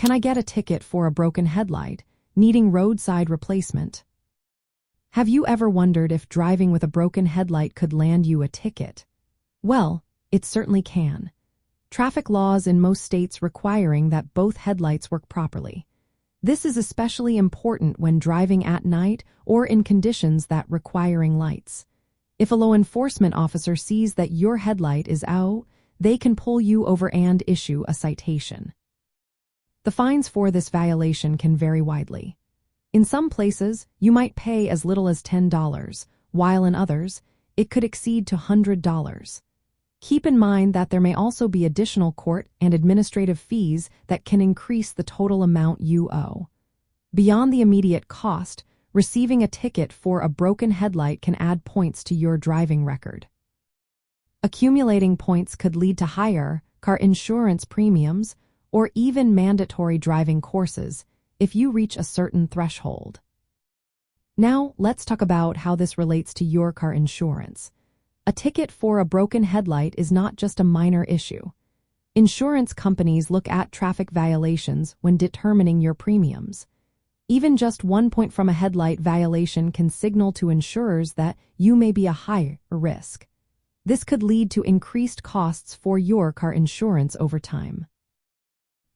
Can I get a ticket for a broken headlight, needing roadside replacement? Have you ever wondered if driving with a broken headlight could land you a ticket? Well, it certainly can. Traffic laws in most states requiring that both headlights work properly. This is especially important when driving at night or in conditions that requiring lights. If a law enforcement officer sees that your headlight is out, they can pull you over and issue a citation. The fines for this violation can vary widely. In some places, you might pay as little as $10, while in others, it could exceed to $100. Keep in mind that there may also be additional court and administrative fees that can increase the total amount you owe. Beyond the immediate cost, receiving a ticket for a broken headlight can add points to your driving record. Accumulating points could lead to higher car insurance premiums or even mandatory driving courses if you reach a certain threshold. Now, let's talk about how this relates to your car insurance. A ticket for a broken headlight is not just a minor issue. Insurance companies look at traffic violations when determining your premiums. Even just 1 point from a headlight violation can signal to insurers that you may be a higher risk. This could lead to increased costs for your car insurance over time.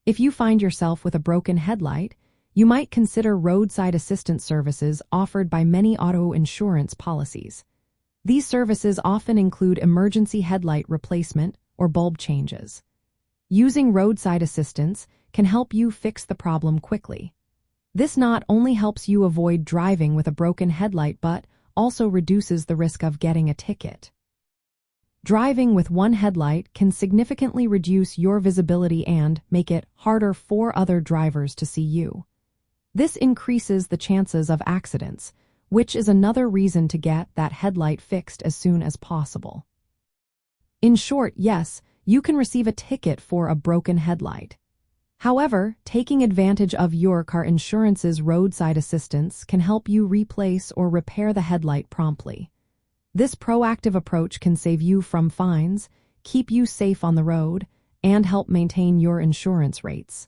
If you find yourself with a broken headlight, you might consider roadside assistance services offered by many auto insurance policies. These services often include emergency headlight replacement or bulb changes. Using roadside assistance can help you fix the problem quickly. This not only helps you avoid driving with a broken headlight but also reduces the risk of getting a ticket. Driving with one headlight can significantly reduce your visibility and make it harder for other drivers to see you. This increases the chances of accidents, which is another reason to get that headlight fixed as soon as possible. In short, yes, you can receive a ticket for a broken headlight. However, taking advantage of your car insurance's roadside assistance can help you replace or repair the headlight promptly. This proactive approach can save you from fines, keep you safe on the road, and help maintain your insurance rates.